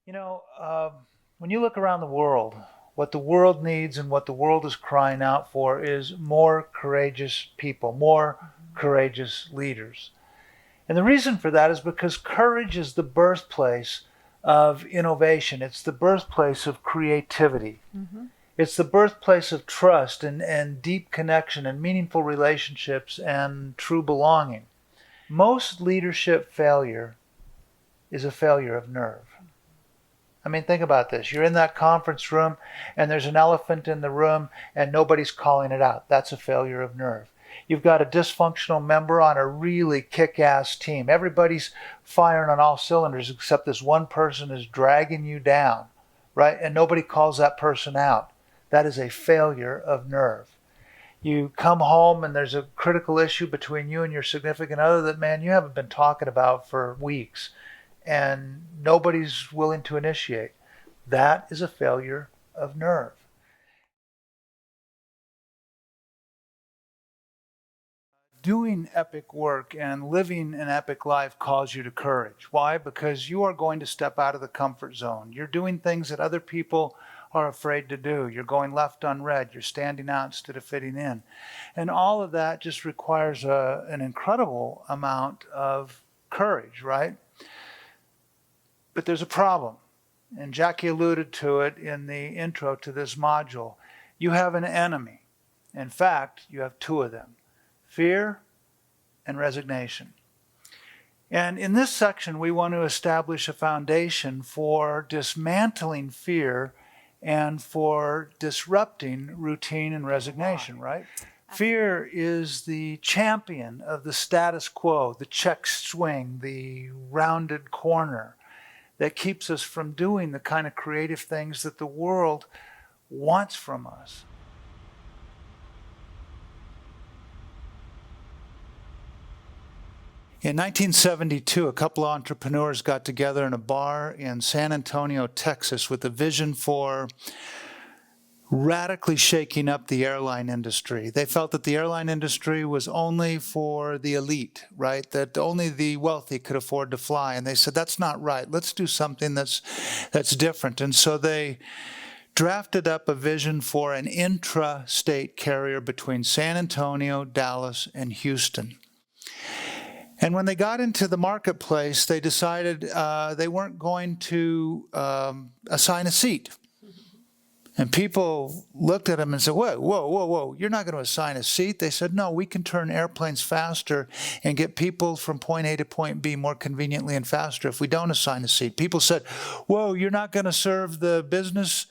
You know, when you look around the world, what the world needs and what the world is crying out for is more courageous people, more courageous leaders. And the reason for that is because courage is the birthplace of innovation. It's the birthplace of creativity. It's the birthplace of trust and deep connection and meaningful relationships and true belonging. Most leadership failure is a failure of nerve. I mean, think about this. You're in that conference room and there's an elephant in the room and nobody's calling it out. That's a failure of nerve. You've got a dysfunctional member on a really kick-ass team. Everybody's firing on all cylinders except this one person is dragging you down, right? And nobody calls that person out. That is a failure of nerve. You come home and there's a critical issue between you and your significant other that, man, you haven't been talking about for weeks, and nobody's willing to initiate. That is a failure of nerve. Doing epic work and living an epic life calls you to courage. Why? Because you are going to step out of the comfort zone. You're doing things that other people are afraid to do. You're going left unread. You're standing out instead of fitting in. And all of that just requires an incredible amount of courage, right? But there's a problem. And Jackie alluded to it in the intro to this module. You have an enemy. In fact, you have two of them: fear and resignation. And in this section, we want to establish a foundation for dismantling fear and for disrupting routine and resignation, right? Fear is the champion of the status quo, the check swing, the rounded corner that keeps us from doing the kind of creative things that the world wants from us. In 1972, a couple of entrepreneurs got together in a bar in San Antonio, Texas, with a vision for radically shaking up the airline industry. They felt that the airline industry was only for the elite, right? That only the wealthy could afford to fly. And they said, that's not right. Let's do something that's different. And so they drafted up a vision for an intra-state carrier between San Antonio, Dallas, and Houston. And when they got into the marketplace, they decided they weren't going to assign a seat. And people looked at them and said, whoa, you're not going to assign a seat? They said, no, we can turn airplanes faster and get people from point A to point B more conveniently and faster if we don't assign a seat. People said, whoa, you're not going to serve the business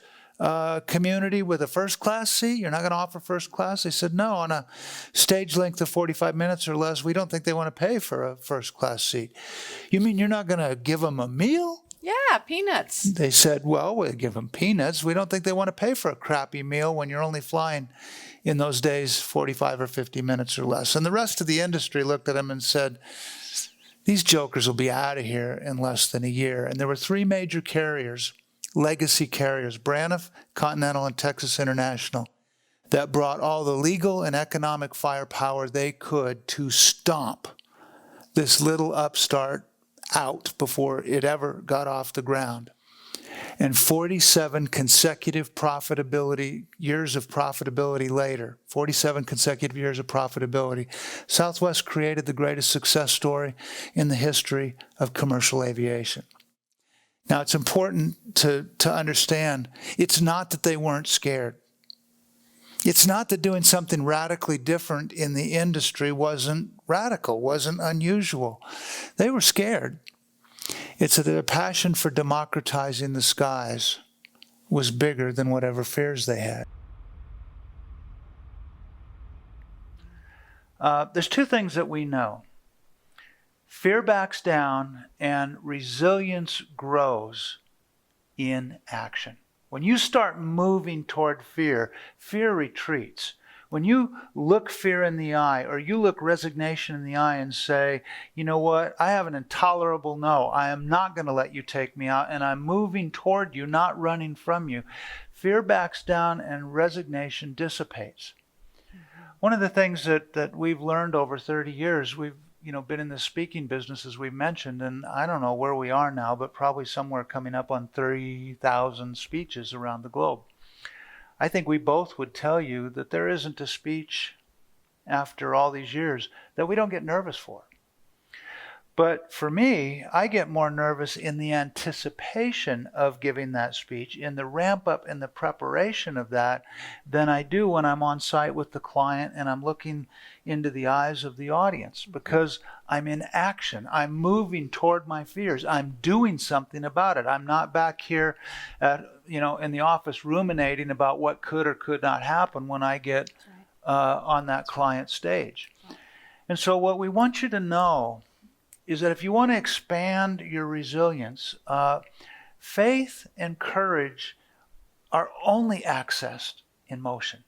community with a first class seat? You're not going to offer first class? They said, no, on a stage length of 45 minutes or less, we don't think they want to pay for a first class seat. You mean you're not going to give them a meal? Yeah, peanuts. They said, well, we'll give them peanuts. We don't think they want to pay for a crappy meal when you're only flying in those days 45 or 50 minutes or less. And the rest of the industry looked at them and said, these jokers will be out of here in less than a year. And there were three major carriers, legacy carriers, Braniff, Continental, and Texas International, that brought all the legal and economic firepower they could to stomp this little upstart out before it ever got off the ground. And 47 consecutive years of profitability later, 47 consecutive years of profitability, Southwest created the greatest success story in the history of commercial aviation. Now, it's important to understand, it's not that they weren't scared. It's not that doing something radically different in the industry wasn't radical, wasn't unusual. They were scared. It's that their passion for democratizing the skies was bigger than whatever fears they had. There's two things that we know. Fear backs down and resilience grows in action. When you start moving toward fear, fear retreats. When you look fear in the eye or you look resignation in the eye and say, you know what, I have an intolerable no. I am not going to let you take me out, and I'm moving toward you, not running from you. Fear backs down and resignation dissipates. One of the things that we've learned over 30 years, been in the speaking business, as we mentioned, and I don't know where we are now, but probably somewhere coming up on 30,000 speeches around the globe. I think we both would tell you that there isn't a speech after all these years that we don't get nervous for. But for me, I get more nervous in the anticipation of giving that speech, in the ramp up and the preparation of that, than I do when I'm on site with the client and I'm looking into the eyes of the audience, because I'm in action. I'm moving toward my fears. I'm doing something about it. I'm not back here in the office ruminating about what could or could not happen when I get on that client stage. And so what we want you to know is that if you want to expand your resilience, faith and courage are only accessed in motion.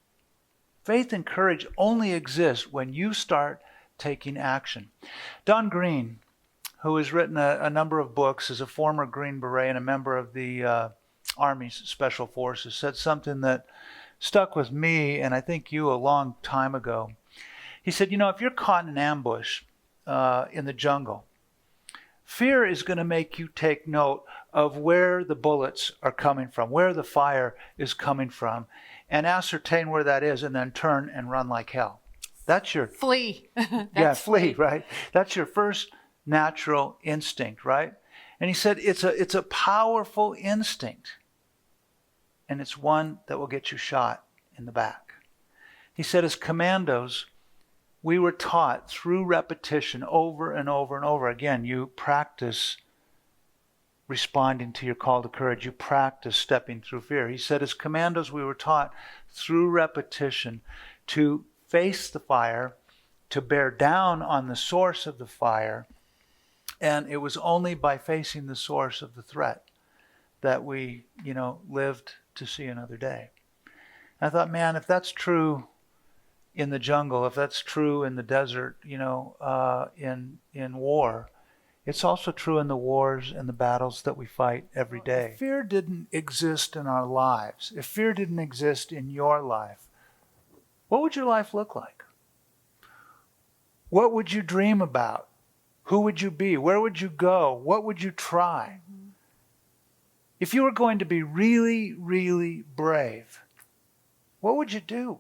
Faith and courage only exist when you start taking action. Don Green, who has written a number of books, is a former Green Beret and a member of the Army's Special Forces, said something that stuck with me and I think you a long time ago. He said, if you're caught in an ambush in the jungle, fear is going to make you take note of where the bullets are coming from, where the fire is coming from, and ascertain where that is, and then turn and run like hell. That's your... Flee. Flee, right? That's your first natural instinct, right? And he said it's a powerful instinct, and it's one that will get you shot in the back. He said, as commandos, we were taught through repetition over and over and over again. You practice responding to your call to courage. You practice stepping through fear. He said, as commandos, we were taught through repetition to face the fire, to bear down on the source of the fire. And it was only by facing the source of the threat that we, lived to see another day. And I thought, man, if that's true in the jungle, if that's true in the desert, in war, it's also true in the wars and the battles that we fight every day. If fear didn't exist in our lives, if fear didn't exist in your life, what would your life look like? What would you dream about? Who would you be? Where would you go? What would you try? Mm-hmm. If you were going to be really, really brave, what would you do?